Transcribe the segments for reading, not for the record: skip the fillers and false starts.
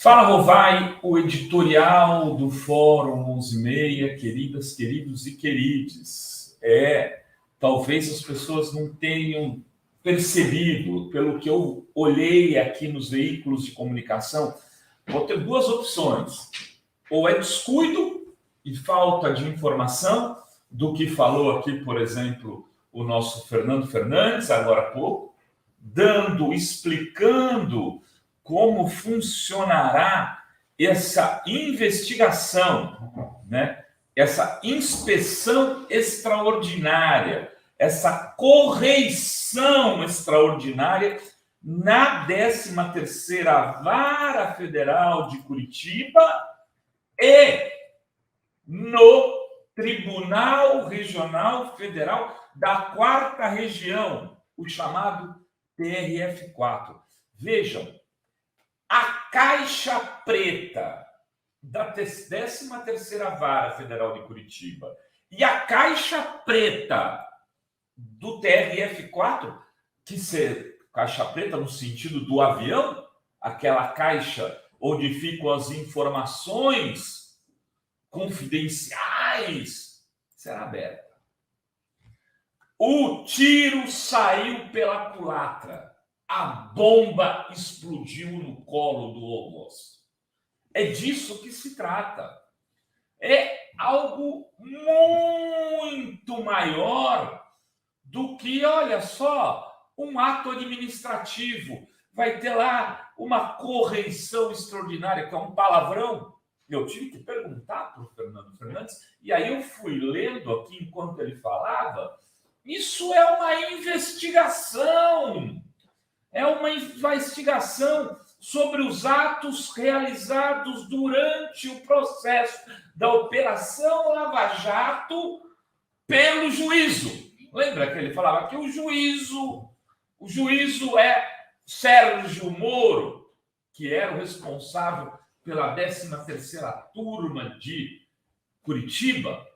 Fala, Rovai, o editorial do Fórum 11:30, queridas, queridos e querides. Talvez as pessoas não tenham percebido, pelo que eu olhei aqui nos veículos de comunicação, vou ter duas opções. Ou é descuido e falta de informação do que falou aqui, por exemplo, o nosso Fernando Fernandes, agora há pouco, explicando como funcionará essa investigação, né? Essa inspeção extraordinária, essa correição extraordinária na 13ª Vara Federal de Curitiba e no Tribunal Regional Federal da 4ª Região, o chamado TRF4. Vejam, a caixa preta da 13ª Vara Federal de Curitiba e a caixa preta do TRF4, que ser caixa preta no sentido do avião, aquela caixa onde ficam as informações confidenciais, será aberta. O tiro saiu pela culatra. A bomba explodiu no colo do almoço. É disso que se trata. É algo muito maior do que, olha só, um ato administrativo. Vai ter lá uma correição extraordinária, que é um palavrão. Eu tive que perguntar para o Fernando Fernandes, e aí eu fui lendo aqui enquanto ele falava. Isso é uma investigação. É uma investigação sobre os atos realizados durante o processo da Operação Lava Jato pelo juízo. Lembra que ele falava que o juízo é Sérgio Moro, que era o responsável pela 13ª Turma de Curitiba,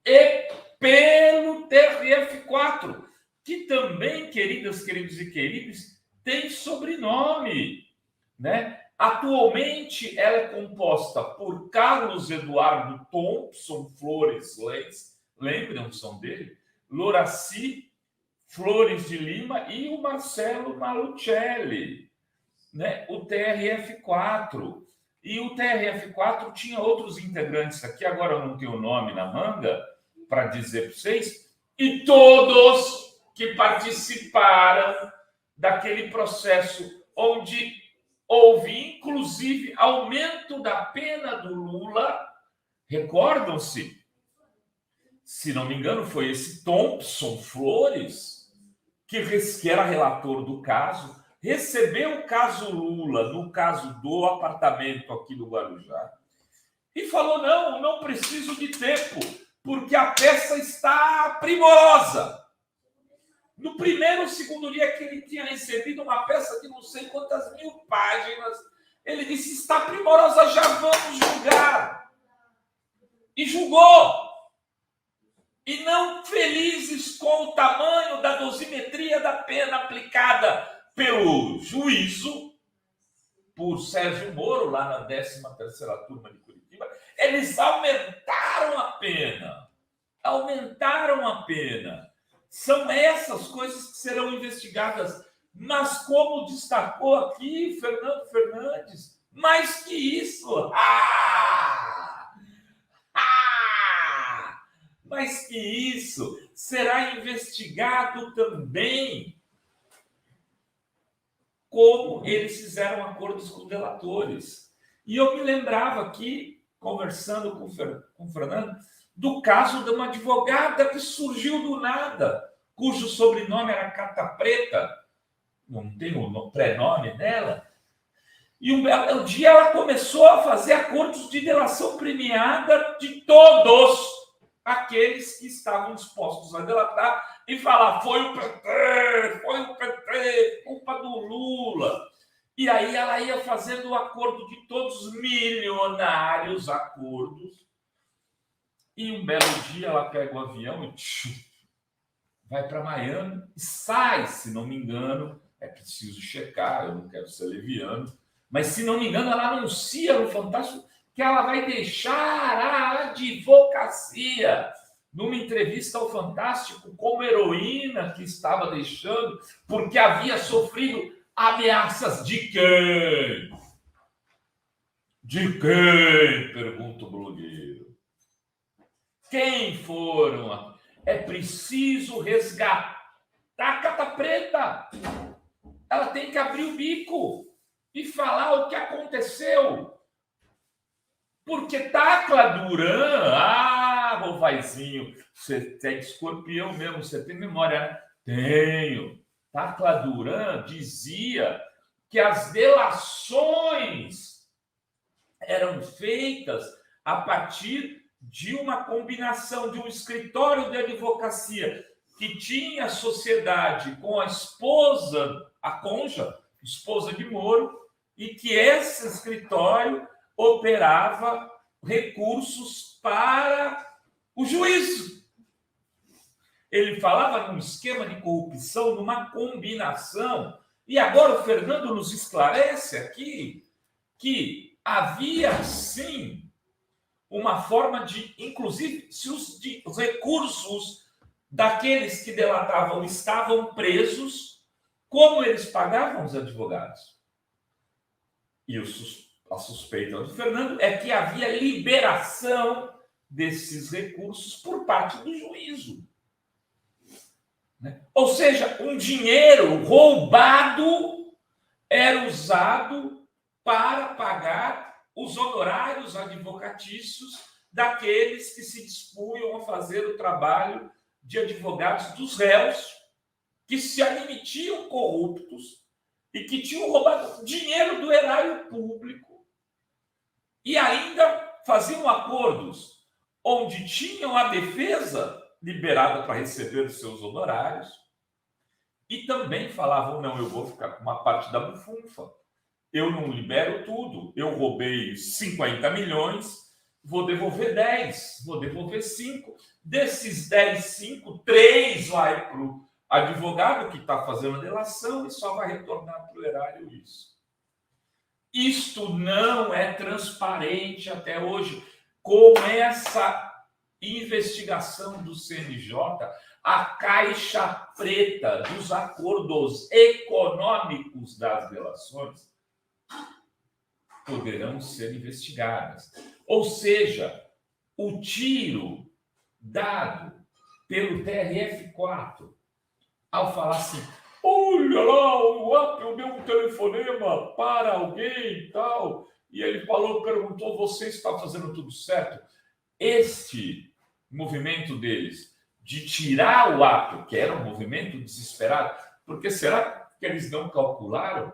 e pelo TRF4, que também, queridas, queridos e queridos, tem sobrenome, né? Atualmente, ela é composta por Carlos Eduardo Thompson Flores Leis, lembram-se dele? Loraci Flores de Lima e o Marcelo Malucelli, né? O TRF4. E o TRF4 tinha outros integrantes aqui, agora eu não tenho o nome na manga para dizer para vocês, e todos que participaram daquele processo onde houve, inclusive, aumento da pena do Lula. Recordam-se? Se não me engano, foi esse Thompson Flores, que era relator do caso, recebeu o caso Lula, no caso do apartamento aqui do Guarujá, e falou, não preciso de tempo, porque a peça está primorosa. No primeiro ou segundo dia que ele tinha recebido uma peça de não sei quantas mil páginas, ele disse, está primorosa, já vamos julgar. E julgou. E não felizes com o tamanho da dosimetria da pena aplicada pelo juízo, por Sérgio Moro, lá na 13ª Turma de Curitiba, eles aumentaram a pena. Aumentaram a pena. São essas coisas que serão investigadas. Mas como destacou aqui Fernando Fernandes, mais que isso, mais que isso, será investigado também como eles fizeram acordos com delatores. E eu me lembrava aqui, conversando com o Fernando, do caso de uma advogada que surgiu do nada, cujo sobrenome era Cata Preta, não tem o prenome dela, e um belo dia ela começou a fazer acordos de delação premiada de todos aqueles que estavam dispostos a delatar e falar, foi o PT, culpa do Lula. E aí ela ia fazendo o acordo de todos os milionários acordos. E um belo dia ela pega o avião e vai para Miami e sai, se não me engano, é preciso checar, eu não quero ser leviano, Mas, se não me engano, ela anuncia no Fantástico que ela vai deixar a advocacia. Numa entrevista ao Fantástico, como heroína que estava deixando, porque havia sofrido ameaças de quem? De quem? Pergunta o blogueiro. Quem foram? É preciso resgatar a Cata Preta. Ela tem que abrir o bico e falar o que aconteceu. Porque Tacla Duran, Rovaizinho, você é de Escorpião mesmo, você tem memória, né? Tenho. Tacla Duran dizia que as delações eram feitas a partir de uma combinação de um escritório de advocacia que tinha sociedade com a esposa, a Conja, esposa de Moro, e que esse escritório operava recursos para o juízo. Ele falava num esquema de corrupção, numa combinação. E agora o Fernando nos esclarece aqui que havia, sim, uma forma de, inclusive, se os recursos daqueles que delatavam estavam presos, como eles pagavam os advogados? E a suspeita do Fernando é que havia liberação desses recursos por parte do juízo. Ou seja, um dinheiro roubado era usado para pagar os honorários advocatícios daqueles que se dispunham a fazer o trabalho de advogados dos réus, que se admitiam corruptos e que tinham roubado dinheiro do erário público e ainda faziam acordos onde tinham a defesa liberada para receber os seus honorários e também falavam, não, eu vou ficar com uma parte da bufunfa, eu não libero tudo, eu roubei 50 milhões, vou devolver 10, vou devolver 5, desses 10, 5, 3 vai para o advogado que está fazendo a delação e só vai retornar para o erário isso. Isto não é transparente até hoje. Com essa investigação do CNJ, a caixa preta dos acordos econômicos das relações poderão ser investigadas. Ou seja, o tiro dado pelo TRF4 ao falar assim, olha lá, o Apple deu um telefonema para alguém e tal, e ele perguntou, você está fazendo tudo certo? Este movimento deles de tirar o Apple, que era um movimento desesperado, porque será que eles não calcularam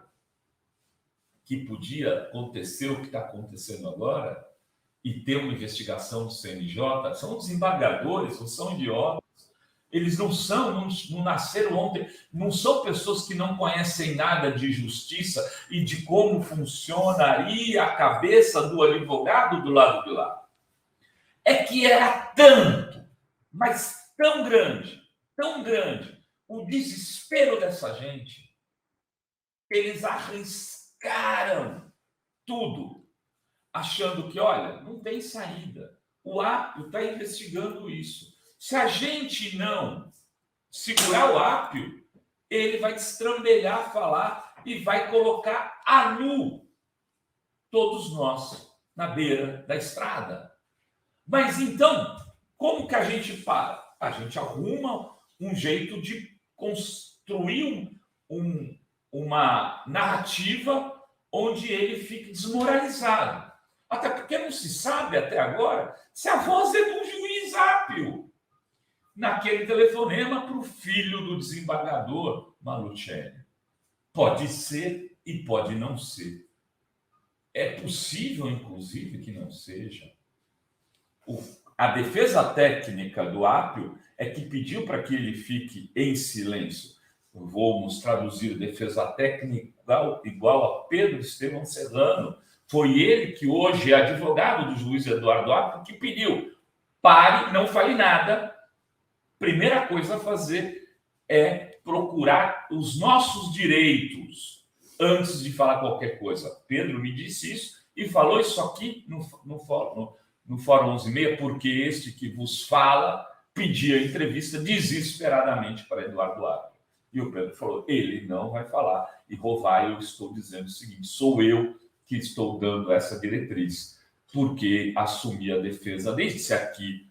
que podia acontecer o que está acontecendo agora e ter uma investigação do CNJ? São desembargadores, não são idiotas. Eles não nasceram ontem, não são pessoas que não conhecem nada de justiça e de como funcionaria a cabeça do advogado do lado de lá. É que era tanto, mas tão grande, o desespero dessa gente, eles arriscaram tudo, achando que, olha, não tem saída. O Apio está investigando isso. Se a gente não segurar o Apio, ele vai destrambelhar, falar e vai colocar a nu todos nós na beira da estrada. Mas então, como que a gente para? A gente arruma um jeito de construir uma narrativa onde ele fique desmoralizado. Até porque não se sabe até agora se a voz é do juiz Apio naquele telefonema para o filho do desembargador Malucelli. Pode ser e pode não ser. É possível, inclusive, que não seja. A defesa técnica do Apio é que pediu para que ele fique em silêncio. Vamos traduzir defesa técnica igual a Pedro Estevão Serrano. Foi ele que hoje é advogado do juiz Eduardo Apio que pediu: pare, não fale nada. Primeira coisa a fazer é procurar os nossos direitos. antes de falar qualquer coisa. Pedro me disse isso e falou isso aqui no fórum 11h30, porque este que vos fala pedia entrevista desesperadamente para Eduardo Ávila. E o Pedro falou, ele não vai falar. E Rovai, eu estou dizendo o seguinte, sou eu que estou dando essa diretriz, porque assumi a defesa, desde aqui,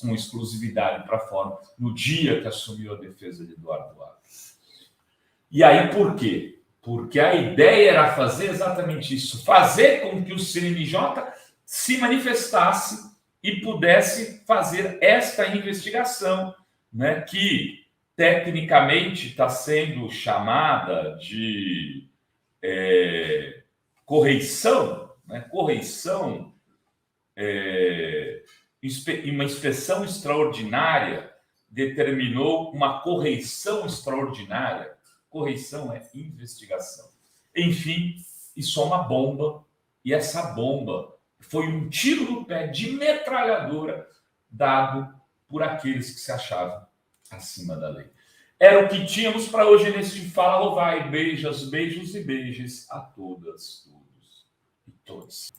com exclusividade para fora, no dia que assumiu a defesa de Eduardo Ávila. E aí, por quê? Porque a ideia era fazer exatamente isso, fazer com que o CNJ se manifestasse e pudesse fazer esta investigação, né, que tecnicamente está sendo chamada de correição, né, uma inspeção extraordinária determinou uma correição extraordinária. Correição é investigação. Enfim, isso é uma bomba, e essa bomba foi um tiro no pé de metralhadora dado por aqueles que se achavam acima da lei. Era o que tínhamos para hoje neste Fala Rovai. Beijos e beijos a todas, todos e todas.